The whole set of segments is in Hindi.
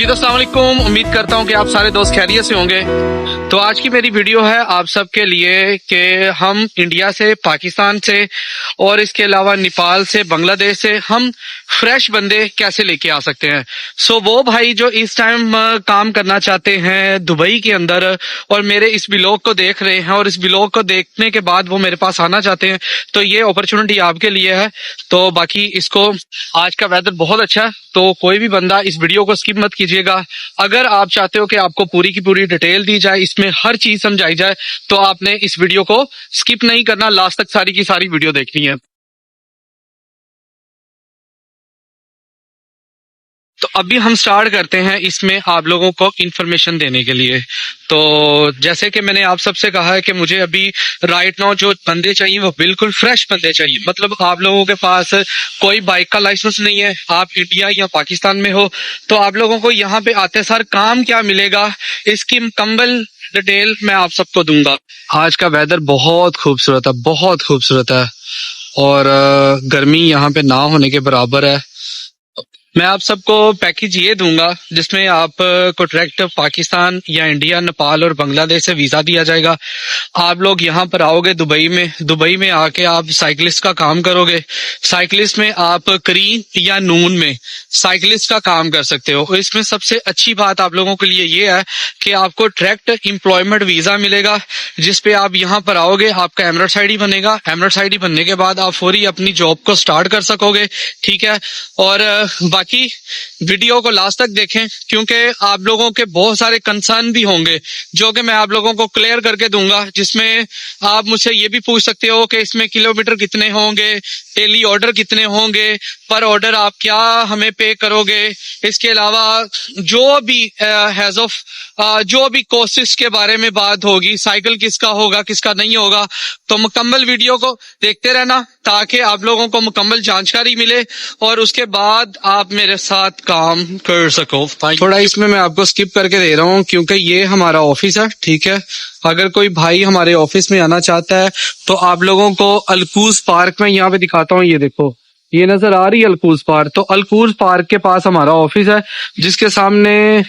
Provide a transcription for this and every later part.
अस्सलाम वालेकुम। उम्मीद करता हूँ कि आप सारे दोस्त खैरियत से होंगे। तो आज की मेरी वीडियो है आप सबके लिए कि हम इंडिया से, पाकिस्तान से और इसके अलावा नेपाल से, बांग्लादेश से हम फ्रेश बंदे कैसे लेके आ सकते हैं। सो वो भाई जो इस टाइम काम करना चाहते हैं दुबई के अंदर और मेरे इस ब्लॉग को देख रहे हैं और इस ब्लॉग को देखने के बाद वो मेरे पास आना चाहते हैं, तो ये अपॉर्चुनिटी आपके लिए है। तो बाकी इसको, आज का वेदर बहुत अच्छा है तो कोई भी बंदा इस वीडियो को स्किप मत कीजिएगा। अगर आप चाहते हो कि आपको पूरी की पूरी डिटेल दी जाए, इसमें हर चीज समझाई जाए, तो आपने इस वीडियो को स्किप नहीं करना, लास्ट तक सारी की सारी वीडियो देखनी है। तो अभी हम स्टार्ट करते हैं इसमें आप लोगों को इन्फॉर्मेशन देने के लिए। तो जैसे कि मैंने आप सबसे कहा है कि मुझे अभी राइट नाउ जो बंदे चाहिए वो बिल्कुल फ्रेश बंदे चाहिए। मतलब आप लोगों के पास कोई बाइक का लाइसेंस नहीं है, आप इंडिया या पाकिस्तान में हो, तो आप लोगों को यहाँ पे आते सर काम क्या मिलेगा, इसकी मुकम्मल डिटेल मैं आप सबको दूंगा। आज का वेदर बहुत खूबसूरत है, बहुत खूबसूरत है और गर्मी यहाँ पे ना होने के बराबर है। मैं आप सबको पैकेज ये दूंगा जिसमें आप को डायरेक्ट पाकिस्तान या इंडिया, नेपाल और बांग्लादेश से वीजा दिया जाएगा। आप लोग यहाँ पर आओगे दुबई में आके आप साइकिलिस्ट का काम करोगे। साइकिलिस्ट में आप करीम या नून में साइकिलिस्ट का काम कर सकते हो। इसमें सबसे अच्छी बात आप लोगों के लिए ये है कि आपको डायरेक्ट एम्प्लॉयमेंट वीजा मिलेगा, जिसपे आप यहाँ पर आओगे, आपका एमरेट्स आईडी बनेगा। एमरेट्स आईडी बनने के बाद आप फौरी अपनी जॉब को स्टार्ट कर सकोगे, ठीक है। और बाकी वीडियो को लास्ट तक देखें क्योंकि आप लोगों के बहुत सारे कंसर्न भी होंगे जो कि मैं आप लोगों को क्लियर करके दूंगा, जिसमें आप मुझसे ये भी पूछ सकते हो कि इसमें किलोमीटर कितने होंगे, डेली ऑर्डर कितने होंगे, पर ऑर्डर आप क्या हमें पे करोगे। इसके अलावा जो भी हैज ऑफ जो भी कोर्सेस के बारे में बात होगी, साइकिल किसका होगा किसका नहीं होगा, तो मुकम्मल वीडियो को देखते रहना ताकि आप लोगों को मुकम्मल जानकारी मिले और उसके बाद आप मेरे साथ काम कर सको। थोड़ा इसमें मैं आपको स्किप करके दे रहा हूँ क्योंकि ये हमारा ऑफिस है, ठीक है। अगर कोई भाई हमारे ऑफिस में आना चाहता है तो आप लोगों को अलकूज पार्क में यहाँ पे दिखाता हूँ। ये देखो, ये नजर आ रही है अलकूज पार्क। तो अलकूज पार्क के पास हमारा ऑफिस है जिसके सामने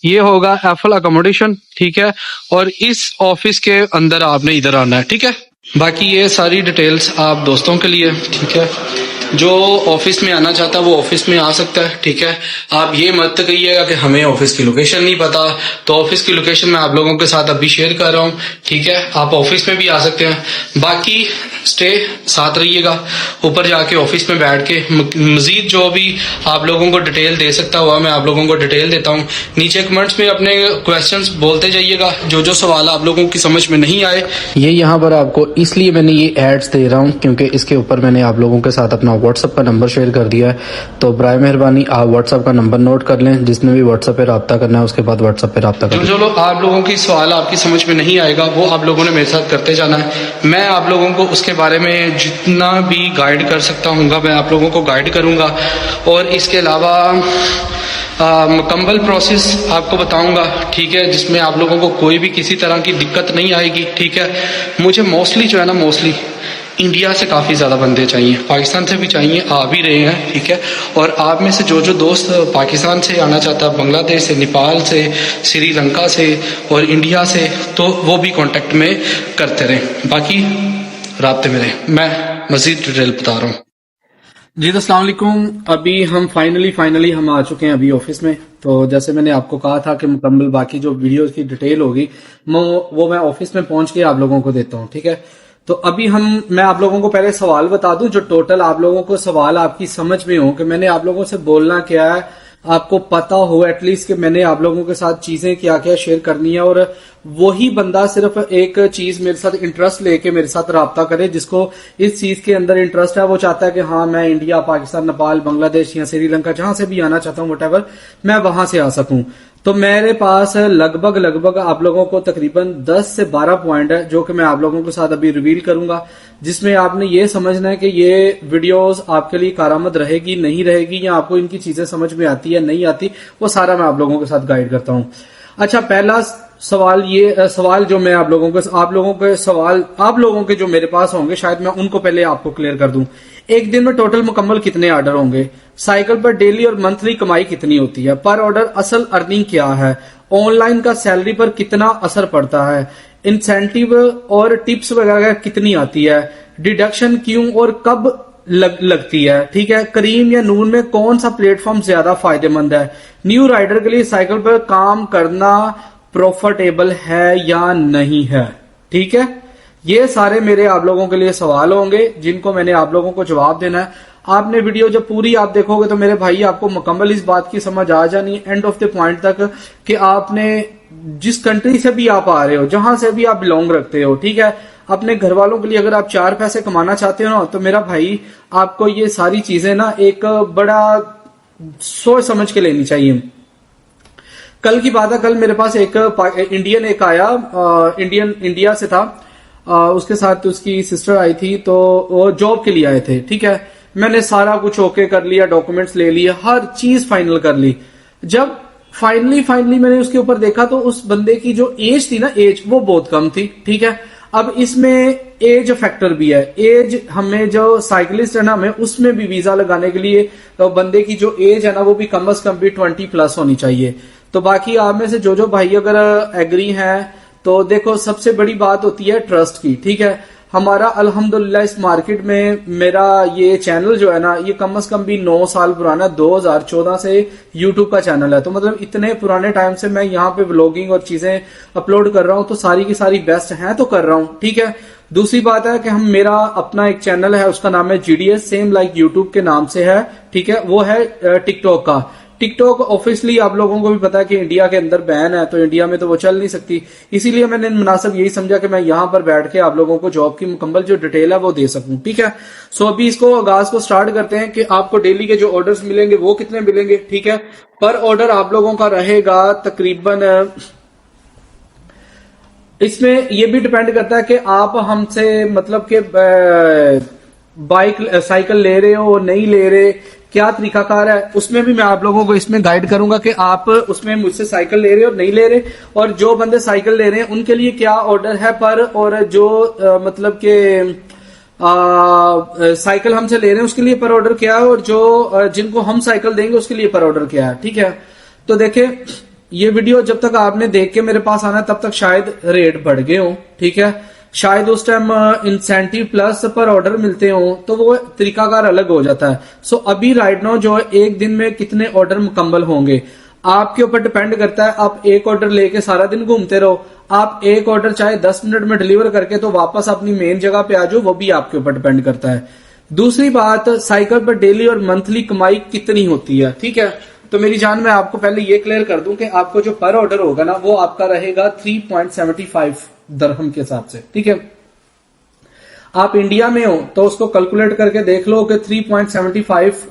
ये होगा एफल अकोमोडेशन, ठीक है। और इस ऑफिस के अंदर आपने इधर आना है, ठीक है। बाकी ये सारी डिटेल्स आप दोस्तों के लिए, ठीक है। जो ऑफिस में आना चाहता है वो ऑफिस में आ सकता है, ठीक है। आप ये मत कहिएगा कि हमें ऑफिस की लोकेशन नहीं पता, तो ऑफिस की लोकेशन मैं आप लोगों के साथ अभी शेयर कर रहा हूँ, ठीक है। आप ऑफिस में भी आ सकते हैं। बाकी स्टे साथ रहिएगा, ऊपर जाके ऑफिस में बैठ के मजीद जो भी आप लोगों को डिटेल दे सकता हुआ मैं आप लोगों को डिटेल देता हूँ। नीचे कमेंट्स में अपने क्वेश्चंस बोलते जाइएगा, जो जो सवाल आप लोगों की समझ में नहीं आए। ये यहाँ पर आपको इसलिए मैंने ये एड्स दे रहा हूँ क्योंकि इसके ऊपर मैंने आप लोगों के साथ अपना व्हाट्सएप का नंबर शेयर कर दिया है। तो बराए मेहरबानी आप व्हाट्सएप का नंबर नोट कर लें, जिसने भी व्हाट्सएप पे रब्ता करना है उसके बाद व्हाट्सएप पे रब्ता करें। जो लोग आप लोगों की सवाल आपकी समझ में नहीं आएगा वो आप लोगों ने मेरे साथ करते जाना है। मैं आप लोगों को उसके बारे में जितना भी गाइड कर सकता हूँ मैं आप लोगों को गाइड करूंगा और इसके अलावा मुकम्मल प्रोसेस आपको बताऊंगा, ठीक है, जिसमें आप लोगों को कोई भी किसी तरह की दिक्कत नहीं आएगी, ठीक है। मुझे मोस्टली जो है ना, मोस्टली इंडिया से काफ़ी ज़्यादा बंदे चाहिए, पाकिस्तान से भी चाहिए, आ भी रहे हैं, ठीक है। और आप में से जो जो दोस्त पाकिस्तान से आना चाहता है, बांग्लादेश से, नेपाल से, श्रीलंका से और इंडिया से, तो वो भी कांटेक्ट में करते रहें। बाकी राब्ते में रहें। मैं मज़ीद डिटेल बता रहा हूँ। जी अस्सलाम वालेकुम। अभी हम फाइनली हम आ चुके हैं अभी ऑफिस में। तो जैसे मैंने आपको कहा था कि मुकम्मल बाकी जो वीडियो की डिटेल होगी वो मैं ऑफिस में पहुंच के आप लोगों को देता हूं, ठीक है। तो अभी मैं आप लोगों को पहले सवाल बता दूं जो टोटल आप लोगों को सवाल आपकी समझ में हो कि मैंने आप लोगों से बोलना क्या है, आपको पता हो एटलीस्ट कि मैंने आप लोगों के साथ चीजें क्या क्या शेयर करनी है। और वही बंदा सिर्फ एक चीज मेरे साथ इंटरेस्ट लेके मेरे साथ राब्ता करे, जिसको इस चीज के अंदर इंटरेस्ट है, वो चाहता है कि हाँ मैं इंडिया, पाकिस्तान, नेपाल, बांग्लादेश या श्रीलंका जहां से भी आना चाहता हूँ, वटेवर मैं वहां से आ सकूं। तो मेरे पास लगभग आप लोगों को तकरीबन 10 से 12 पॉइंट है जो कि मैं आप लोगों के साथ अभी रिवील करूंगा, जिसमें आपने ये समझना है कि ये वीडियोस आपके लिए कारामद रहेगी नहीं रहेगी, या आपको इनकी चीजें समझ में आती है नहीं आती, वो सारा मैं आप लोगों के साथ गाइड करता हूं। अच्छा, पहला सवाल जो मैं आप लोगों के जो मेरे पास होंगे, शायद मैं उनको पहले आपको क्लियर कर दूं। एक दिन में टोटल मुकम्मल कितने ऑर्डर होंगे? साइकिल पर डेली और मंथली कमाई कितनी होती है, पर ऑर्डर असल अर्निंग क्या है, ऑनलाइन का सैलरी पर कितना असर पड़ता है, इंसेंटिव और टिप्स वगैरह कितनी आती है, डिडक्शन क्यों और कब लगती है, ठीक है, करीम या नून में कौन सा प्लेटफॉर्म ज्यादा फायदेमंद है, न्यू राइडर के लिए साइकिल पर काम करना प्रॉफिटेबल है या नहीं है। ठीक है, ये सारे मेरे आप लोगों के लिए सवाल होंगे जिनको मैंने आप लोगों को जवाब देना है। आपने वीडियो जब पूरी आप देखोगे तो मेरे भाई आपको मुकम्मल इस बात की समझ आ जानी है एंड ऑफ द पॉइंट तक कि आपने जिस कंट्री से भी आप आ रहे हो, जहां से भी आप बिलोंग रखते हो, ठीक है, अपने घर वालों के लिए अगर आप 4 पैसे कमाना चाहते हो ना, तो मेरा भाई आपको ये सारी चीजें ना एक बड़ा सोच समझ के लेनी चाहिए। कल की बात है, कल मेरे पास एक इंडियन एक आया, इंडिया से था, उसके साथ उसकी सिस्टर आई थी, तो वो जॉब के लिए आए थे। ठीक है, मैंने सारा कुछ ओके कर लिया, डॉक्यूमेंट्स ले लिए, हर चीज फाइनल कर ली। जब फाइनली मैंने उसके ऊपर देखा तो उस बंदे की जो एज थी ना, एज वो बहुत कम थी। ठीक है, अब इसमें एज फैक्टर भी है। एज हमें जो साइकिलिस्ट है ना, हमें उसमें भी वीजा लगाने के लिए तो बंदे की जो एज है ना वो भी कम से कम भी 20+ होनी चाहिए। तो बाकी आप में से जो भाई अगर एग्री हैं तो देखो, सबसे बड़ी बात होती है ट्रस्ट की। ठीक है, हमारा अल्हम्दुलिल्लाह इस मार्केट में मेरा ये चैनल जो है ना, ये कम से कम भी 9 साल पुराना, 2014 से यूट्यूब का चैनल है। तो मतलब इतने पुराने टाइम से मैं यहाँ पे व्लॉगिंग और चीजें अपलोड कर रहा हूँ, तो सारी की सारी बेस्ट हैं तो कर रहा हूँ। ठीक है, दूसरी बात है कि हम मेरा अपना एक चैनल है, उसका नाम है GDS, सेम लाइक यूट्यूब के नाम से है। ठीक है, वो है टिकटॉक का। टिकटॉक ऑब्वियसली आप लोगों को भी पता है कि इंडिया के अंदर बैन है, तो इंडिया में तो वो चल नहीं सकती, इसीलिए मैंने मुनासिब यही समझा कि मैं यहां पर बैठ के आप लोगों को जॉब की मुकम्मल जो डिटेल है वो दे सकूं। ठीक है, सो अभी इसको आगाज को स्टार्ट करते हैं कि आपको डेली के जो ऑर्डर्स मिलेंगे वो कितने मिलेंगे। ठीक है, पर ऑर्डर आप लोगों का रहेगा तकरीबन, इसमें ये भी डिपेंड करता है कि आप हमसे मतलब कि बाइक साइकिल ले रहे हो नहीं ले रहे, क्या तरीकाकार है, उसमें भी मैं आप लोगों को इसमें गाइड करूंगा कि आप उसमें मुझसे साइकिल ले रहे हो नहीं ले रहे, और जो बंदे साइकिल ले रहे हैं उनके लिए क्या ऑर्डर है पर, और जो मतलब कि साइकिल हमसे ले रहे हैं उसके लिए पर ऑर्डर क्या है, और जो जिनको हम साइकिल देंगे उसके लिए पर ऑर्डर क्या है। ठीक है, तो देखें, ये वीडियो जब तक आपने देख के मेरे पास आना तब तक शायद रेट बढ़ गए हो। ठीक है, शायद उस टाइम इंसेंटिव प्लस पर ऑर्डर मिलते हो, तो वो तरीकाकार अलग हो जाता है। सो अभी राइट नाउ जो एक दिन में कितने ऑर्डर मुकम्मल होंगे आपके ऊपर डिपेंड करता है। आप एक ऑर्डर लेके सारा दिन घूमते रहो, आप एक ऑर्डर चाहे 10 मिनट में डिलीवर करके तो वापस अपनी मेन जगह पे आ जाओ, वो भी आपके ऊपर डिपेंड करता है। दूसरी बात, साइकिल पर डेली और मंथली कमाई कितनी होती है। ठीक है, तो मेरी जान मैं आपको पहले ये क्लियर कर दूं कि आपको जो पर ऑर्डर होगा ना वो आपका रहेगा 3.75 दरहम के हिसाब से। ठीक है, आप इंडिया में हो तो उसको कैलकुलेट करके देख लो कि 3.75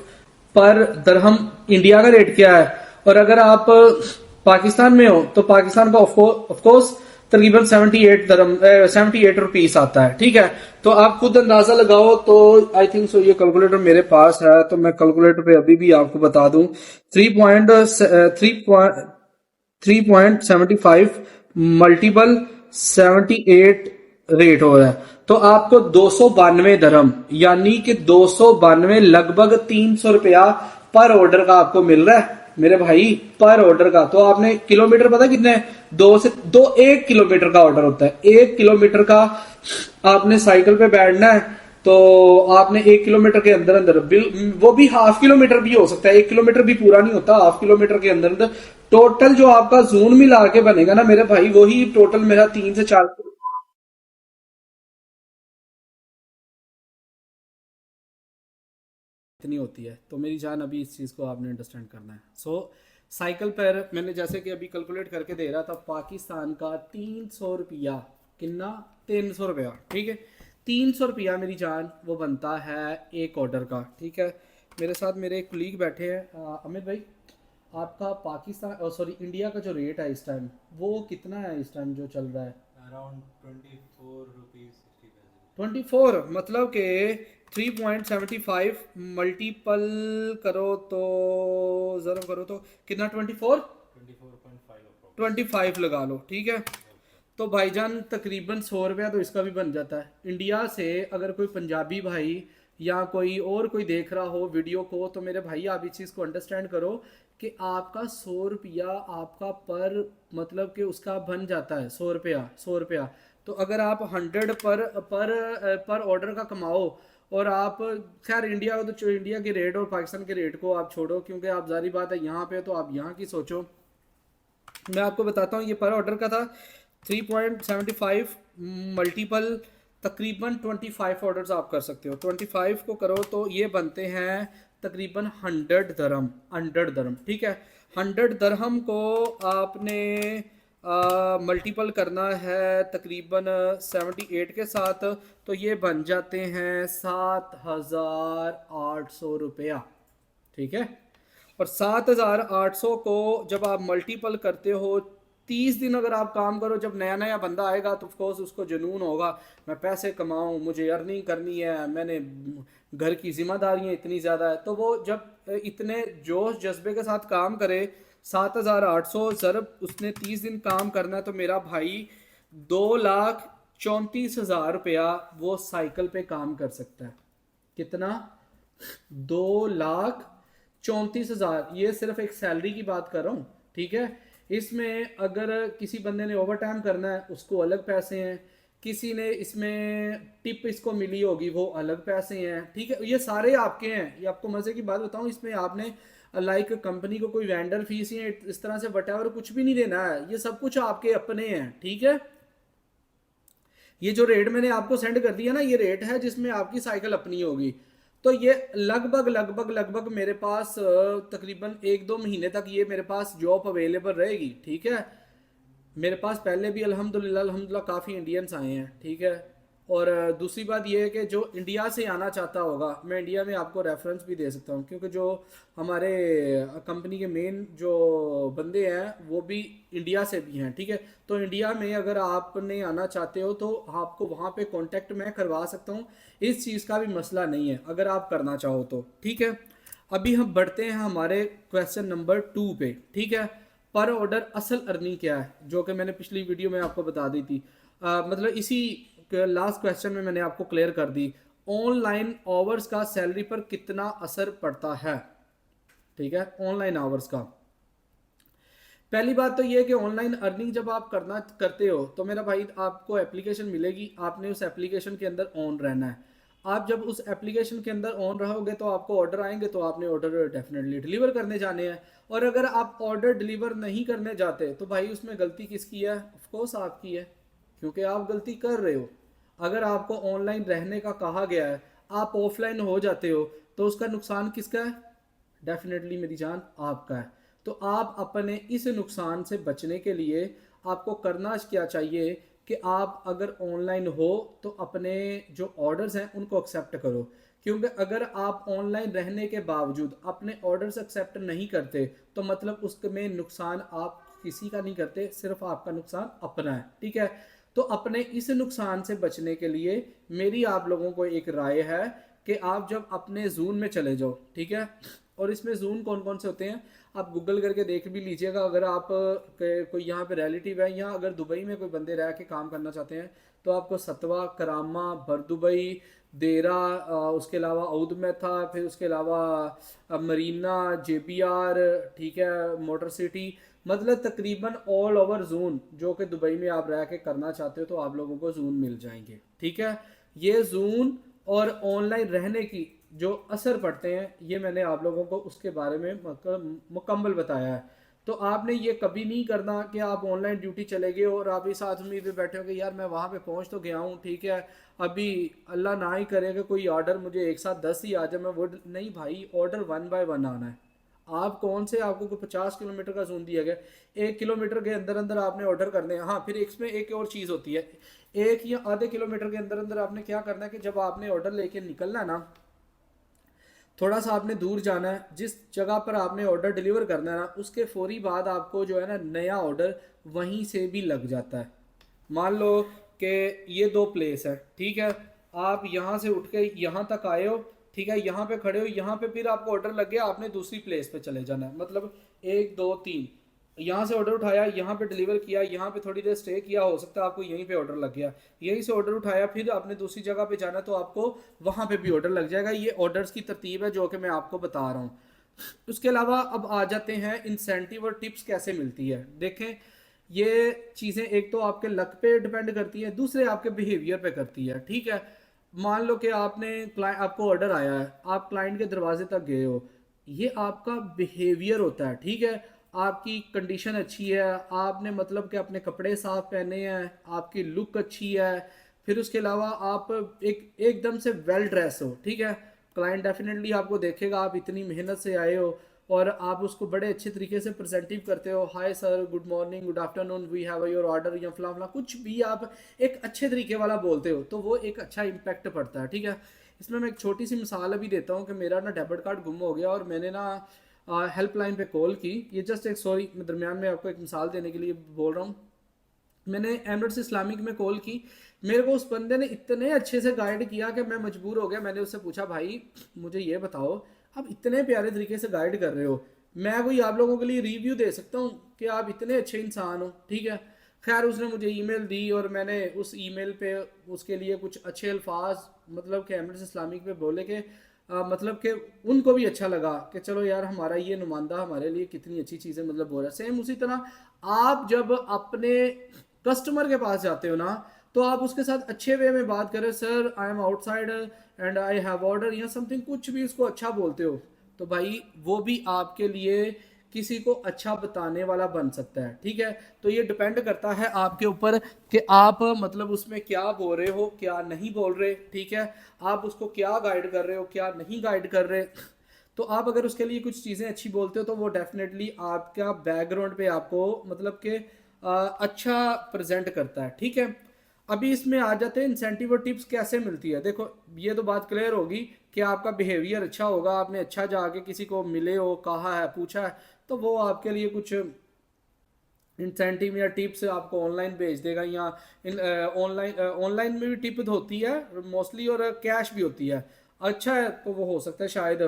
पर दरहम इंडिया का रेट क्या है, और अगर आप पाकिस्तान में हो तो पाकिस्तान का ऑफकोर्स तकरीबन 78 रुपीस आता है। ठीक है, तो आप खुद अंदाजा लगाओ। तो आई थिंक सो ये कैलकुलेटर मेरे पास है, तो मैं कैलकुलेटर पे अभी भी आपको बता दूं, 3.75 मल्टीपल 78 रेट हो रहा है, तो आपको 292 दरहम यानी कि 292 लगभग 300 रुपया पर ऑर्डर का आपको मिल रहा है मेरे भाई, पर ऑर्डर का। तो आपने किलोमीटर पता कितने, 1 किलोमीटर का ऑर्डर होता है। 1 किलोमीटर का आपने साइकिल पे बैठना है, तो आपने 1 किलोमीटर के अंदर अंदर वो भी हाफ किलोमीटर भी हो सकता है, 1 किलोमीटर भी पूरा नहीं होता, हाफ किलोमीटर के अंदर अंदर टोटल जो आपका जोन मिला के बनेगा ना मेरे भाई, वही टोटल मेरा 3 से 4 इतनी होती है। तो मेरी जान अभी इस चीज़ को आपने अंडरस्टैंड करना है। सो साइकिल पर मैंने जैसे कि अभी कैलकुलेट करके दे रहा था, पाकिस्तान का 300 रुपया, कितना, 300 रुपया। ठीक है, 300 रुपया मेरी जान वो बनता है एक ऑर्डर का। ठीक है, मेरे साथ मेरे एक कुलीग बैठे हैं, अमित भाई, आपका पाकिस्तान सॉरी इंडिया का जो रेट है इस टाइम वो कितना है इस टाइम जो चल रहा है? अराउंड 24 रुपीज 60 पैसे। 24 मतलब के 3.75 मल्टीपल करो तो जरा करो तो कितना, 24 25 लगा लो। ठीक है, तो भाईजान तकरीबन 100 रुपया तो इसका भी बन जाता है। इंडिया से अगर कोई पंजाबी भाई या कोई और कोई देख रहा हो वीडियो को, तो मेरे भाई आप इस चीज़ को अंडरस्टैंड करो कि आपका 100 रुपया आपका पर मतलब कि उसका बन जाता है 100 रुपया 100 रुपया। तो अगर आप 100 पर ऑर्डर का कमाओ, और आप खैर इंडिया तो इंडिया के रेट और पाकिस्तान के रेट को आप छोड़ो, क्योंकि आप जारी बात है यहाँ पे, तो आप यहाँ की सोचो। मैं आपको बताता हूँ ये पर ऑर्डर का था 3.75 मल्टीपल, तकरीबन 25 ऑर्डर्स आप कर सकते हो। 25 को करो तो ये बनते हैं तकरीबन 100 दरहम ठीक है। 100 दरहम को आपने मल्टीपल करना है तकरीबन 78 के साथ, तो ये बन जाते हैं 7,800 रुपया, ठीक है। और 7,800 को जब आप मल्टीपल करते हो, 30 दिन अगर आप काम करो, जब नया नया बंदा आएगा तो ऑफकोर्स उसको जुनून होगा, मैं पैसे कमाऊं, मुझे अर्निंग करनी है, मैंने घर की जिम्मेदारियां इतनी ज़्यादा है, तो वो जब इतने जोश जज्बे के साथ काम करे, 7,800 ज़रब उसने 30 दिन काम करना है, तो मेरा भाई 2,34,000 रुपया वो साइकिल पे काम कर सकता है। कितना? 2,34,000। ये सिर्फ एक सैलरी की बात कर रहा हूँ, ठीक है। इसमें अगर किसी बंदे ने ओवर टाइम करना है उसको अलग पैसे हैं, किसी ने इसमें टिप इसको मिली होगी वो अलग पैसे हैं, ठीक है। ये सारे आपके हैं। ये आपको मजे की बात बताऊं, इसमें आपने लाइक कंपनी को कोई वेंडर फीस या इस तरह से वटेवर कुछ भी नहीं देना है, ये सब कुछ आपके अपने हैं, ठीक है। ये जो रेट मैंने आपको सेंड कर दिया ना, ये रेट है जिसमें आपकी साइकिल अपनी होगी। तो ये लगभग मेरे पास तकरीबन 1-2 महीने तक ये मेरे पास जॉब अवेलेबल रहेगी, ठीक है। मेरे पास पहले भी अल्हम्दुलिल्लाह काफ़ी इंडियंस आए हैं, ठीक है। और दूसरी बात यह है कि जो इंडिया से आना चाहता होगा, मैं इंडिया में आपको रेफरेंस भी दे सकता हूँ, क्योंकि जो हमारे कंपनी के मेन जो बंदे हैं वो भी इंडिया से भी हैं, ठीक है। तो इंडिया में अगर आपने आना चाहते हो तो आपको वहाँ पे कांटेक्ट मैं करवा सकता हूँ, इस चीज़ का भी मसला नहीं है अगर आप करना चाहो तो, ठीक है। अभी हम बढ़ते हैं हमारे क्वेश्चन नंबर 2 पे, ठीक है। पर ऑर्डर असल अर्निंग क्या है, जो कि मैंने पिछली वीडियो में आपको बता दी थी। मतलब इसी लास्ट क्वेश्चन में मैंने आपको क्लियर कर दी। ऑनलाइन आवर्स का सैलरी पर कितना असर पड़ता है, ठीक है। ऑनलाइन आवर्स का पहली बात तो ये है कि ऑनलाइन अर्निंग जब आप करते हो तो मेरा भाई आपको एप्लीकेशन मिलेगी, आपने उस एप्लीकेशन के अंदर ऑन रहना है। आप जब उस एप्लीकेशन के अंदर ऑन रहोगे तो आपको ऑर्डर आएंगे, तो आपने ऑर्डर डेफिनेटली डिलीवर करने जाने हैं। और अगर आप ऑर्डर डिलीवर नहीं करने जाते तो भाई उसमें गलती किसकी है? ऑफकोर्स आपकी है, क्योंकि आप गलती कर रहे हो। अगर आपको ऑनलाइन रहने का कहा गया है, आप ऑफलाइन हो जाते हो, तो उसका नुकसान किसका है? डेफिनेटली मेरी जान आपका है। तो आप अपने इस नुकसान से बचने के लिए आपको करना क्या चाहिए कि आप अगर ऑनलाइन हो तो अपने जो ऑर्डर्स हैं उनको एक्सेप्ट करो, क्योंकि अगर आप ऑनलाइन रहने के बावजूद अपने ऑर्डर्स एक्सेप्ट नहीं करते तो मतलब उसमें नुकसान आप किसी का नहीं करते, सिर्फ आपका नुकसान अपना है, ठीक है। तो अपने इस नुकसान से बचने के लिए मेरी आप लोगों को एक राय है कि आप जब अपने जून में चले जाओ, ठीक है। और इसमें जून कौन कौन से होते हैं आप गूगल करके देख भी लीजिएगा। अगर आप कोई यहाँ पे रिलेटिव है, या अगर दुबई में कोई बंदे रह के काम करना चाहते हैं, तो आपको सतवा, करामा, बरदुबई, देरा, उसके अलावा औद में था, फिर उसके अलावा मरीना, JBR, ठीक है, मोटर सिटी, मतलब तकरीबन ऑल ओवर जून जो कि दुबई में आप रह के करना चाहते हो तो आप लोगों को जून मिल जाएंगे, ठीक है। ये जून और ऑनलाइन रहने की जो असर पड़ते हैं ये मैंने आप लोगों को उसके बारे में मुकम्मल बताया है। तो आपने ये कभी नहीं करना कि आप ऑनलाइन ड्यूटी चले गए और आप इस आदमी पे बैठे हो कि यार मैं वहाँ पे पहुँच तो गया हूँ, ठीक है, अभी अल्लाह ना ही करे कि कोई ऑर्डर मुझे एक साथ 10 ही आ जाए, मैं वो नहीं भाई, ऑर्डर 1 बाय 1 आना है। आप कौन से, आपको कोई 50 किलोमीटर का जोन दिया गया, 1 किलोमीटर के अंदर अंदर आपने ऑर्डर करने हैं। हाँ, फिर इसमें एक और चीज़ होती है, 1 या आधे किलोमीटर के अंदर अंदर आपने क्या करना है कि जब आपने ऑर्डर लेके निकलना है ना, थोड़ा सा आपने दूर जाना है, जिस जगह पर आपने ऑर्डर डिलीवर करना है ना, उसके फौरी बाद आपको जो है ना नया ऑर्डर वहीं से भी लग जाता है। मान लो कि ये 2 प्लेस है, ठीक है, आप यहाँ से उठ के यहाँ तक आए हो, ठीक है, यहाँ पे खड़े हो, यहाँ पे फिर आपको ऑर्डर लग गया, आपने दूसरी प्लेस पे चले जाना है, मतलब 1 2 3 यहाँ से ऑर्डर उठाया, यहाँ पे डिलीवर किया, यहाँ पे थोड़ी देर स्टे किया, हो सकता है आपको यहीं पे ऑर्डर लग गया, यहीं से ऑर्डर उठाया, फिर आपने दूसरी जगह पे जाना तो आपको वहाँ पे भी ऑर्डर लग जाएगा। ये ऑर्डर्स की तरतीब है जो कि मैं आपको बता रहा हूँ। उसके अलावा अब आ जाते हैं इंसेंटिव और टिप्स कैसे मिलती है। देखें, ये चीज़ें एक तो आपके लक पे डिपेंड करती है, दूसरे आपके बिहेवियर पे करती है। ठीक है, मान लो कि आपको ऑर्डर आया है, आप क्लाइंट के दरवाजे तक गए हो, ये आपका बिहेवियर होता है। ठीक है, आपकी कंडीशन अच्छी है, आपने मतलब कि अपने कपड़े साफ पहने हैं, आपकी लुक अच्छी है, फिर उसके अलावा आप एकदम से वेल ड्रेस हो। ठीक है, क्लाइंट डेफिनेटली आपको देखेगा आप इतनी मेहनत से आए हो और आप उसको बड़े अच्छे तरीके से प्रेजेंटिव करते हो, hi sir, good morning, good afternoon, we have your order, या फला फला कुछ भी आप एक अच्छे तरीके वाला बोलते हो तो वो एक अच्छा इम्पैक्ट पड़ता है। ठीक है, इसमें मैं एक छोटी सी मिसाल अभी देता हूँ कि मेरा ना डेबिट कार्ड गुम हो गया और मैंने ना हेल्पलाइन पे कॉल की। ये जस्ट एक सॉरी दरमियान में आपको एक मिसाल देने के लिए बोल रहा हूँ। मैंने एमरेट्स इस्लामिक में कॉल की, मेरे को उस बंदे ने इतने अच्छे से गाइड किया कि मैं मजबूर हो गया। मैंने उससे पूछा, भाई मुझे ये बताओ, आप इतने प्यारे तरीके से गाइड कर रहे हो, मैं कोई आप लोगों के लिए रिव्यू दे सकता हूँ कि आप इतने अच्छे इंसान हो। ठीक है, खैर उसने मुझे ईमेल दी और मैंने उस ईमेल पे उसके लिए कुछ अच्छे अल्फाज मतलब कि एमरेट्स इस्लामिक पे बोले कि मतलब कि उनको भी अच्छा लगा कि चलो यार हमारा ये नुमाइंदा हमारे लिए कितनी अच्छी चीज़ें मतलब बोल रहा है। सेम उसी तरह आप जब अपने कस्टमर के पास जाते हो ना तो आप उसके साथ अच्छे वे में बात करें, sir I am outside and I have order या समथिंग, कुछ भी उसको अच्छा बोलते हो तो भाई वो भी आपके लिए किसी को अच्छा बताने वाला बन सकता है। ठीक है, तो ये डिपेंड करता है आपके ऊपर कि आप मतलब उसमें क्या बोल रहे हो, क्या नहीं बोल रहे। ठीक है, आप उसको क्या गाइड कर रहे हो, क्या नहीं गाइड कर रहे। तो आप अगर उसके लिए कुछ चीज़ें अच्छी बोलते हो तो वो डेफिनेटली आपका बैकग्राउंड पे आपको मतलब कि अच्छा प्रेजेंट करता है। ठीक है, अभी इसमें आ जाते हैं इंसेंटिव और टिप्स कैसे मिलती है। देखो, ये तो बात क्लियर होगी कि आपका बिहेवियर अच्छा होगा, आपने अच्छा जाके किसी को मिले हो, कहा है, पूछा है, तो वो आपके लिए कुछ इंसेंटिव या टिप्स आपको ऑनलाइन भेज देगा, या ऑनलाइन में भी टिप होती है मोस्टली और कैश भी होती है। अच्छा है तो वो हो सकता है शायद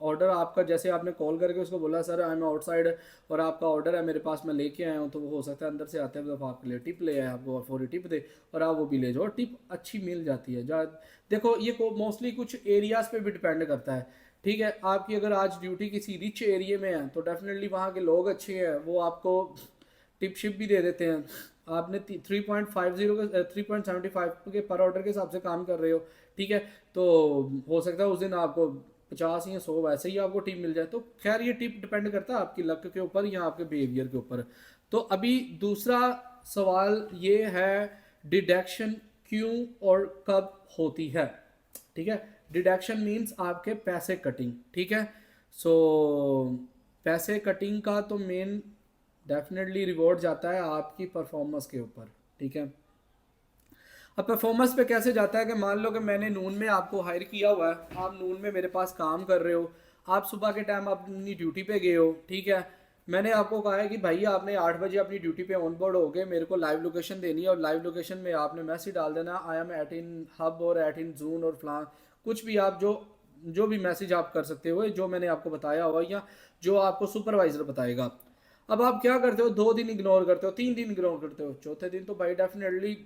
ऑर्डर आपका, जैसे आपने कॉल करके उसको बोला सर आई एम आउटसाइड और आपका ऑर्डर है मेरे पास, मैं लेके आया हूँ, तो वो हो सकता है अंदर से आते हैं तो आपके लिए टिप ले आए, आपको और फौरी टिप दे और आप वो भी ले जाओ। टिप अच्छी मिल जाती है। देखो ये मोस्टली कुछ एरियाज पे भी डिपेंड करता है। ठीक है, आपकी अगर आज ड्यूटी किसी रिच एरिया में है तो डेफिनेटली वहाँ के लोग अच्छे हैं, वो आपको टिप शिप भी दे देते हैं। आपने 3.50 का 3.75 के पर ऑर्डर के हिसाब से काम कर रहे हो। ठीक है, तो हो सकता है उस दिन आपको 50 या 100 वैसे ही आपको टिप मिल जाए। तो खैर ये टिप डिपेंड करता है आपकी लक के ऊपर या आपके बिहेवियर के ऊपर। तो अभी दूसरा सवाल ये है, डिडक्शन क्यों और कब होती है। ठीक है, डिडक्शन मीन्स आपके पैसे कटिंग। ठीक है, सो पैसे कटिंग का तो मेन डेफिनेटली रिवॉर्ड जाता है आपकी परफॉर्मेंस के ऊपर। ठीक है, अब परफॉर्मेंस पे कैसे जाता है कि मान लो कि मैंने नून में आपको हायर किया हुआ है, आप नून में मेरे पास काम कर रहे हो, आप सुबह के टाइम अपनी ड्यूटी पे गए हो। ठीक है, मैंने आपको कहा है कि भाई आपने 8 बजे अपनी ड्यूटी पे ऑन बोर्ड हो गए, मेरे को लाइव लोकेशन देनी है और लाइव लोकेशन में आपने मैसेज डाल देना I am at in hub और एट इन जून और फलां, कुछ भी आप जो भी मैसेज आप कर सकते हो जो मैंने आपको बताया हुआ या जो आपको सुपरवाइजर बताएगा। अब आप क्या करते हो, 2 दिन इग्नोर करते हो, 3 दिन इग्नोर करते हो, चौथे दिन तो भाई डेफिनेटली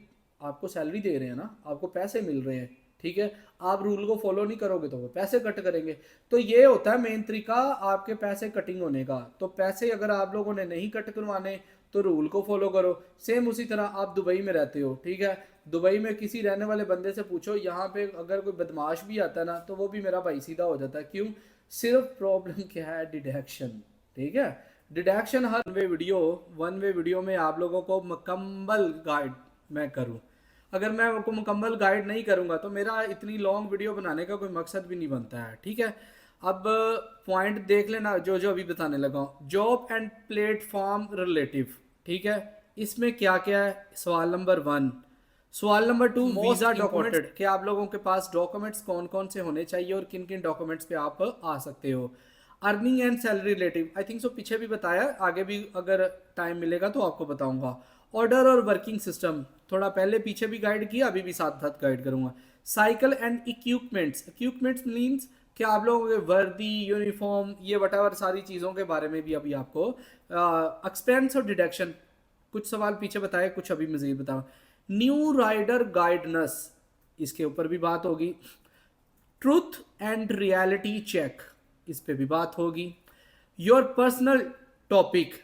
आपको सैलरी दे रहे हैं ना, आपको पैसे मिल रहे हैं। ठीक है, आप रूल को फॉलो नहीं करोगे तो वो पैसे कट करेंगे। तो ये होता है मेन तरीका आपके पैसे कटिंग होने का। तो पैसे अगर आप लोगों ने नहीं कट करवाने तो रूल को फॉलो करो। सेम उसी तरह आप दुबई में रहते हो। ठीक है, दुबई में किसी रहने वाले बंदे से पूछो, यहाँ पे अगर कोई बदमाश भी आता है ना तो वो भी मेरा भाई सीधा हो जाता है। क्यों? सिर्फ प्रॉब्लम क्या है, डिडक्शन। ठीक है, डिडक्शन हर वन वे वीडियो में आप लोगों को मुकम्मल गाइड मैं करूं। अगर मैं आपको मुकम्मल गाइड नहीं करूंगा तो मेरा इतनी लॉन्ग वीडियो बनाने का कोई मकसद भी नहीं बनता है। ठीक है, अब पॉइंट देख लेना जो जो अभी बताने लगा हूँ। Job and platform relative. ठीक है, इसमें क्या क्या है? सवाल नंबर 1। सवाल नंबर 2, वीजा डॉक्यूमेंट, कि आप लोगों के पास डॉक्यूमेंट्स कौन कौन से होने चाहिए और किन किन डॉक्यूमेंट्स पे आप आ सकते हो। Earning and salary relative, I think so पीछे भी बताया, आगे भी अगर टाइम मिलेगा तो आपको बताऊंगा। ऑर्डर और वर्किंग सिस्टम, थोड़ा पहले पीछे भी गाइड किया, अभी भी साथ साथ गाइड करूंगा। Cycle and equipments, equipments means कि आप लोगों के वर्दी, यूनिफॉर्म, ये वटावर सारी चीज़ों के बारे में भी अभी आपको एक्सपेंस और डिडक्शन, कुछ सवाल पीछे बताए, कुछ अभी मजीद बताओ। न्यू राइडर गाइडनेस, इसके ऊपर भी बात होगी। ट्रूथ एंड रियलिटी चेक, इस पे भी बात होगी। Your personal topic,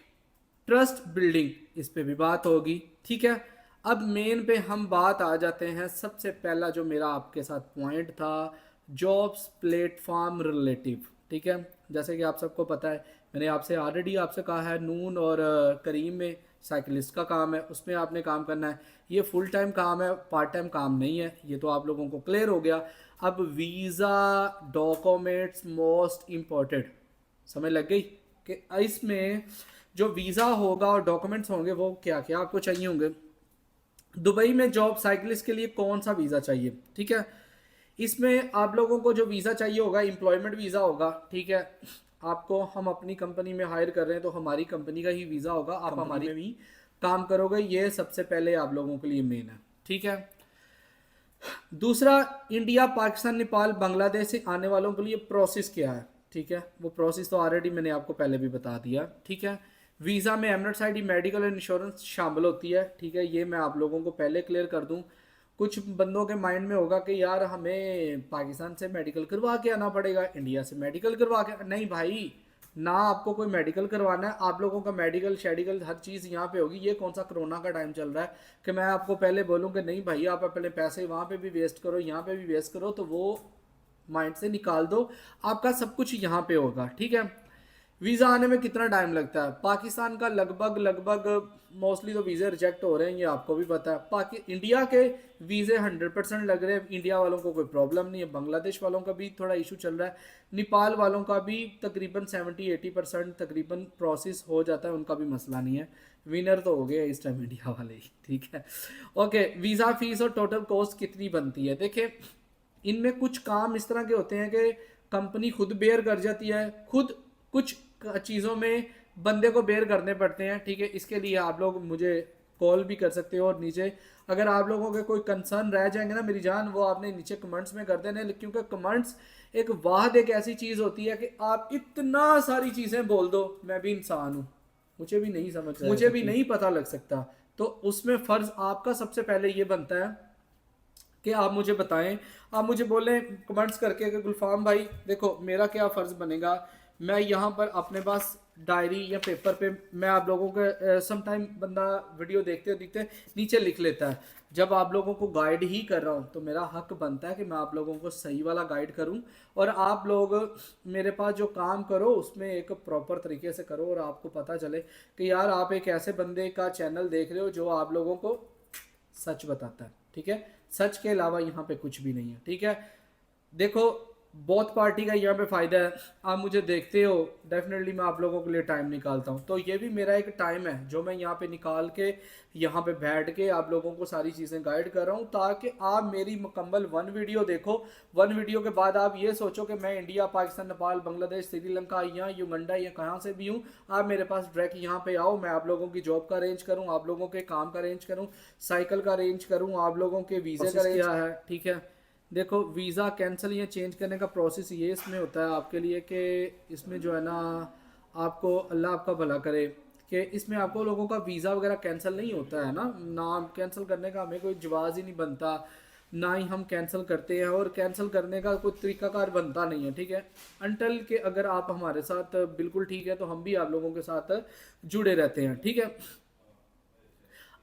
trust building, इस पे भी बात होगी। ठीक है, अब मेन पे हम बात आ जाते हैं। सबसे पहला जो मेरा आपके साथ पॉइंट था, जॉब्स प्लेटफॉर्म रिलेटिव। ठीक है, जैसे कि आप सबको पता है, मैंने आपसे ऑलरेडी आपसे कहा है, नून और करीम में साइकिलिस्ट का काम है, उसमें आपने काम करना है। ये फुल टाइम काम है, पार्ट टाइम काम नहीं है, ये तो आप लोगों को क्लियर हो गया। अब वीज़ा डॉक्यूमेंट्स मोस्ट इम्पोर्टेंट, समझ लग गई कि इसमें जो वीज़ा होगा और डॉक्यूमेंट्स होंगे वो क्या क्या आपको चाहिए होंगे। दुबई में जॉब साइकिलिस्ट के लिए कौन सा वीज़ा चाहिए, ठीक है। इसमें आप लोगों को जो वीज़ा चाहिए होगा एम्प्लॉयमेंट वीज़ा होगा, ठीक है। आपको हम अपनी कंपनी में हायर कर रहे हैं तो हमारी कंपनी का ही वीज़ा होगा, आप हमारी में भी काम करोगे, ये सबसे पहले आप लोगों के लिए मेन है, ठीक है। दूसरा, इंडिया, पाकिस्तान, नेपाल, बांग्लादेश से आने वालों के लिए प्रोसेस क्या है, ठीक है। वो प्रोसेस तो ऑलरेडी मैंने आपको पहले भी बता दिया, ठीक है। वीज़ा में एमनेट्स आईडी, मेडिकल और इंश्योरेंस शामिल होती है, ठीक है। ये मैं आप लोगों को पहले क्लियर कर दूं। कुछ बंदों के माइंड में होगा कि यार हमें पाकिस्तान से मेडिकल करवा के आना पड़ेगा, इंडिया से मेडिकल करवा के, नहीं भाई, ना आपको कोई मेडिकल करवाना है। आप लोगों का मेडिकल शेडिकल हर चीज़ यहाँ पे होगी। ये कौन सा कोरोना का टाइम चल रहा है कि मैं आपको पहले बोलूँ कि नहीं भाई आप अपने पैसे वहाँ पे भी वेस्ट करो, यहाँ पे भी वेस्ट करो, तो वो माइंड से निकाल दो। आपका सब कुछ यहाँ पे होगा, ठीक है। वीज़ा आने में कितना टाइम लगता है? पाकिस्तान का लगभग मोस्टली तो वीज़े रिजेक्ट हो रहे हैं, ये आपको भी पता है। इंडिया के वीज़े 100% लग रहे हैं, इंडिया वालों को कोई प्रॉब्लम नहीं है। बांग्लादेश वालों का भी थोड़ा इशू चल रहा है, नेपाल वालों का भी तकरीबन 70-80% तकरीबन प्रोसेस हो जाता है, उनका भी मसला नहीं है। विनर तो हो गए इस टाइम इंडिया वाले ही, ठीक है। ओके, वीज़ा फीस और टोटल कॉस्ट कितनी बनती है? देखिए, इनमें कुछ काम इस तरह के होते हैं कि कंपनी खुद बेयर कर जाती है, खुद कुछ चीज़ों में बंदे को बेयर करने पड़ते हैं, ठीक है। इसके लिए आप लोग मुझे कॉल भी कर सकते हो, और नीचे अगर आप लोगों के कोई कंसर्न रह जाएंगे ना मेरी जान, वो आपने नीचे कमेंट्स में कर देने, क्योंकि कमेंट्स एक ऐसी चीज़ होती है कि आप इतना सारी चीज़ें बोल दो, मैं भी इंसान हूँ, मुझे भी नहीं समझ, मुझे भी नहीं पता लग सकता, तो उसमें फ़र्ज़ आपका सबसे पहले ये बनता है कि आप मुझे बताएं, आप मुझे बोलें कमेंट्स करके कि गुलफाम भाई देखो मेरा क्या फ़र्ज़ बनेगा। मैं यहाँ पर अपने पास डायरी या पेपर पे मैं आप लोगों के समटाइम बंदा वीडियो देखते देखते नीचे लिख लेता है। जब आप लोगों को गाइड ही कर रहा हूँ तो मेरा हक बनता है कि मैं आप लोगों को सही वाला गाइड करूँ, और आप लोग मेरे पास जो काम करो उसमें एक प्रॉपर तरीके से करो, और आपको पता चले कि यार आप एक ऐसे बंदे का चैनल देख रहे हो जो आप लोगों को सच बताता है, ठीक है। सच के अलावा यहाँ पे कुछ भी नहीं है, ठीक है। देखो, बहुत पार्टी का यहाँ पे फ़ायदा है, आप मुझे देखते हो, डेफिनेटली मैं आप लोगों के लिए टाइम निकालता हूँ, तो ये भी मेरा एक टाइम है जो मैं यहाँ पे निकाल के यहाँ पे बैठ के आप लोगों को सारी चीज़ें गाइड कर रहा हूँ, ताकि आप मेरी मुकम्मल 1 वीडियो देखो। 1 वीडियो के बाद आप ये सोचो कि मैं इंडिया, पाकिस्तान, नेपाल, बांग्लादेश, श्रीलंका या युगंडा या कहाँ से भी हूँ, आप मेरे पास डायरेक्ट यहाँ पे आओ, मैं आप लोगों की जॉब का अरेंज करूँ, आप लोगों के काम का अरेंज करूँ, साइकिल का अरेंज करूँ, आप लोगों के वीज़े का अरेंज किया है, ठीक है। देखो, वीज़ा कैंसिल या चेंज करने का प्रोसेस ये इसमें होता है आपके लिए कि इसमें जो है ना, आपको अल्लाह आपका भला करे कि इसमें आपको लोगों का वीज़ा वगैरह कैंसिल नहीं होता है ना कैंसिल करने का हमें कोई जवाज़ ही नहीं बनता, ना ही हम कैंसिल करते हैं, और कैंसिल करने का कोई तरीकाकार बनता नहीं है, ठीक है। अनटिल के अगर आप हमारे साथ बिल्कुल ठीक है तो हम भी आप लोगों के साथ जुड़े रहते हैं, ठीक है।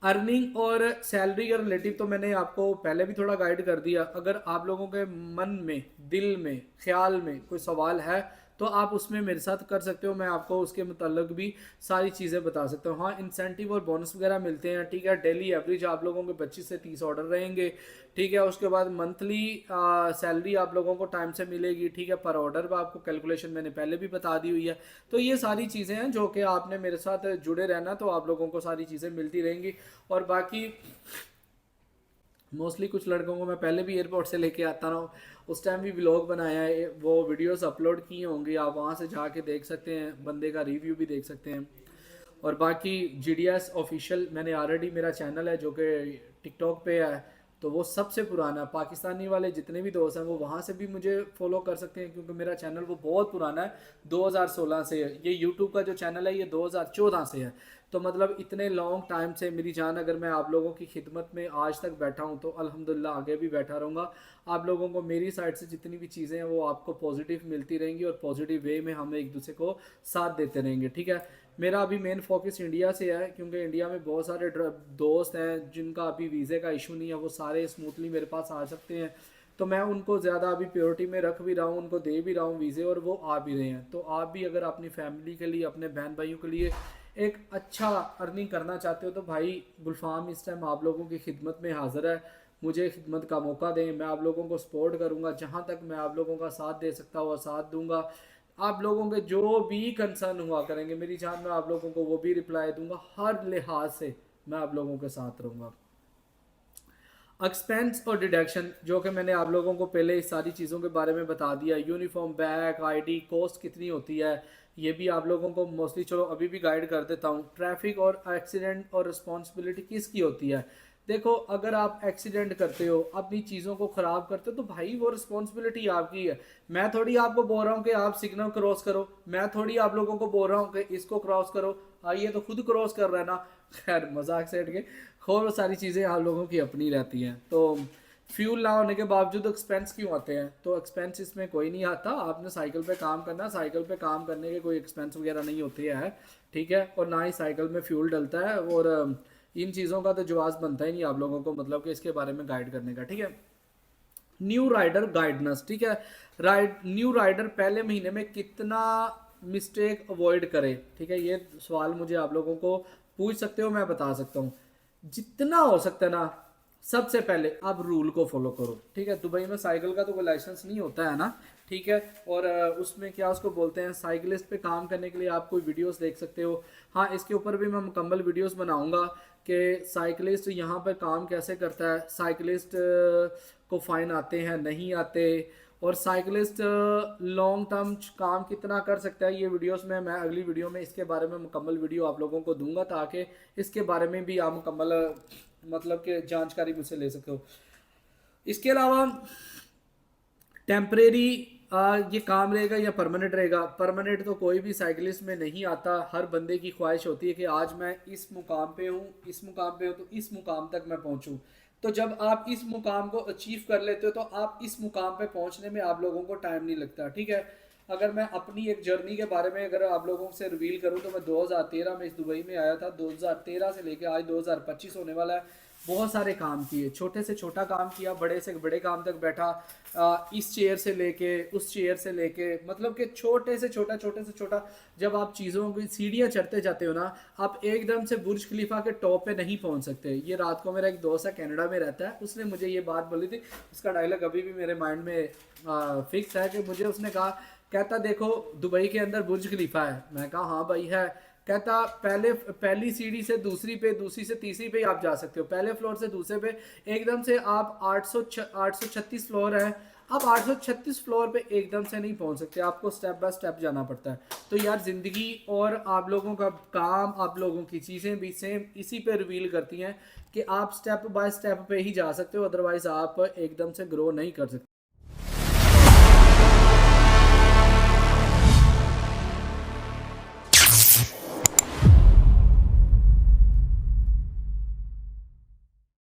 अर्निंग और सैलरी के रिलेटिव तो मैंने आपको पहले भी थोड़ा गाइड कर दिया। अगर आप लोगों के मन में, दिल में, ख्याल में कोई सवाल है तो आप उसमें मेरे साथ कर सकते हो, मैं आपको उसके मुताल्लिक भी सारी चीज़ें बता सकता हूँ। हाँ, इंसेंटिव और बोनस वगैरह मिलते हैं, ठीक है। डेली एवरेज आप लोगों के 25 से 30 ऑर्डर रहेंगे, ठीक है। उसके बाद मंथली सैलरी आप लोगों को टाइम से मिलेगी, ठीक है। पर ऑर्डर पर आपको कैलकुलेशन मैंने पहले भी बता दी हुई है। तो ये सारी चीज़ें हैं जो कि आपने मेरे साथ जुड़े रहना, तो आप लोगों को सारी चीज़ें मिलती रहेंगी। और बाकी मोस्टली कुछ लड़कों को मैं पहले भी एयरपोर्ट से लेके आता रहा हूँ, उस टाइम भी व्लॉग बनाया है, वो वीडियोस अपलोड किए होंगे, आप वहाँ से जाके देख सकते हैं, बंदे का रिव्यू भी देख सकते हैं। और बाकी GDS ऑफिशियल मैंने ऑलरेडी, मेरा चैनल है जो कि टिकटॉक पे है, तो वो सबसे पुराना है। पाकिस्तानी वाले जितने भी दोस्त हैं वो वहाँ से भी मुझे फॉलो कर सकते हैं, क्योंकि मेरा चैनल वो बहुत पुराना है, 2016 से है। ये यूट्यूब का जो चैनल है ये 2014 से है। तो मतलब इतने लॉन्ग टाइम से मेरी जान, अगर मैं आप लोगों की खिदमत में आज तक बैठा हूँ तो अल्हम्दुलिल्लाह आगे भी बैठा रहूँगा। आप लोगों को मेरी साइड से जितनी भी चीज़ें हैं वो आपको पॉजिटिव मिलती रहेंगी और पॉजिटिव वे में हम एक दूसरे को साथ देते रहेंगे, ठीक है। मेरा अभी मेन फोकस इंडिया से है, क्योंकि इंडिया में बहुत सारे दोस्त हैं जिनका अभी वीज़े का इशू नहीं है, वो सारे स्मूथली मेरे पास आ सकते हैं। तो मैं उनको ज़्यादा अभी प्योरिटी में रख भी रहा हूँ, उनको दे भी रहा हूँ वीज़े, और वो आ भी रहे हैं। तो आप भी अगर अपनी फैमिली के लिए, अपने बहन भाइयों के लिए एक अच्छा अर्निंग करना चाहते हो तो भाई गुलफाम इस टाइम आप लोगों की खिदमत में हाजिर है। मुझे खिदमत का मौका दें, मैं आप लोगों को सपोर्ट करूँगा, जहाँ तक मैं आप लोगों का साथ दे सकता हूँ साथ दूंगा। आप लोगों के जो भी कंसर्न हुआ करेंगे मेरी जान, मैं आप लोगों को वो भी रिप्लाई दूंगा, हर लिहाज से मैं आप लोगों के साथ रहूँगा। एक्सपेंस और डिडक्शन, जो कि मैंने आप लोगों को पहले इस सारी चीज़ों के बारे में बता दिया। यूनिफॉर्म, बैग, आईडी, कॉस्ट कितनी होती है ये भी आप लोगों को मोस्टली, चलो अभी भी गाइड कर देता हूँ। ट्रैफिक और एक्सीडेंट और रिस्पॉन्सिबिलिटी किसकी होती है? देखो, अगर आप एक्सीडेंट करते हो, अपनी चीज़ों को ख़राब करते हो, तो भाई वो रिस्पॉन्सिबिलिटी आपकी है। मैं थोड़ी आपको बोल रहा हूँ कि आप सिग्नल क्रॉस करो, मैं थोड़ी आप लोगों को बोल रहा हूँ कि इसको क्रॉस करो, आइए तो खुद क्रॉस कर रहा है ना। खैर मजाक से हट के, खूब सारी चीज़ें आप लोगों की अपनी रहती हैं। तो फ्यूल ना होने के बावजूद एक्सपेंस क्यों आते हैं? तो एक्सपेंस इसमें कोई नहीं आता, आपने साइकिल पे काम करना, साइकिल पे काम करने के कोई एक्सपेंस वगैरह नहीं होते हैं, ठीक है। और ना ही साइकिल में फ्यूल डलता है, और इन चीज़ों का तो जवाब बनता ही नहीं आप लोगों को, मतलब कि इसके बारे में गाइड करने का, ठीक है। न्यू राइडर गाइडेंस, ठीक है। न्यू राइडर पहले महीने में कितना मिस्टेक अवॉइड करे, ठीक है। ये सवाल मुझे आप लोगों को पूछ सकते हो, मैं बता सकता हूँ। जितना हो सकता है ना, सबसे पहले आप रूल को फॉलो करो, ठीक है। दुबई में साइकिल का तो कोई लाइसेंस नहीं होता है ना, ठीक है। और उसमें क्या उसको बोलते हैं, साइकिलिस्ट पे काम करने के लिए आप कोई वीडियोस देख सकते हो। हाँ, इसके ऊपर भी मैं मुकम्मल वीडियोस बनाऊंगा कि साइकिलिस्ट यहाँ पर काम कैसे करता है, साइकिलिस्ट को फाइन आते हैं नहीं आते, और साइकिलिस्ट लॉन्ग टर्म काम कितना कर सकता है। ये वीडियोस में मैं अगली वीडियो में इसके बारे में मुकम्मल वीडियो आप लोगों को दूंगा, ताकि इसके बारे में भी आप मुकम्मल मतलब कि जानकारी मुझसे ले सको। इसके अलावा टेम्परेरी ये काम रहेगा या परमानेंट रहेगा? परमानेंट तो कोई भी साइकिलिस्ट में नहीं आता। हर बंदे की ख्वाहिश होती है कि आज मैं इस मुकाम पे हूँ, इस मुकाम पे हूँ, तो इस मुकाम तक मैं पहुँचूँ। तो जब आप इस मुकाम को अचीव कर लेते हो तो आप इस मुकाम पे पहुँचने में आप लोगों को टाइम नहीं लगता, ठीक है। अगर मैं अपनी एक जर्नी के बारे में अगर आप लोगों से रिवील करूं तो मैं 2013 में इस दुबई में आया था। 2013 से लेकर आज 2025 होने वाला है। बहुत सारे काम किए, छोटे से छोटा काम किया, बड़े से बड़े काम तक बैठा। इस चेयर से लेके उस चेयर से लेके, मतलब कि छोटे से छोटा, छोटे से छोटा। जब आप चीज़ों की सीढ़ियाँ चढ़ते जाते हो ना, आप एकदम से बुर्ज खलीफा के टॉप पे नहीं पहुंच सकते। ये रात को मेरा एक दोस्त है, कनाडा में रहता है, उसने मुझे ये बात बोली थी। उसका डायलॉग अभी भी मेरे माइंड में फिक्स है कि मुझे उसने कहा, कहता देखो दुबई के अंदर बुर्ज खलीफा है। मैं कहा हाँ भाई है। कहता पहली सीढ़ी से दूसरी पे, दूसरी से तीसरी पे आप जा सकते हो, पहले फ्लोर से दूसरे पे एकदम से आप 836 फ्लोर है, आप 836 फ्लोर पे एकदम से नहीं पहुंच सकते, आपको स्टेप बाय स्टेप जाना पड़ता है। तो यार जिंदगी और आप लोगों का काम, आप लोगों की चीज़ें भी सेम इसी पे रिवील करती हैं कि आप स्टेप बाय स्टेप पे ही जा सकते हो, अदरवाइज आप एकदम से ग्रो नहीं कर सकते।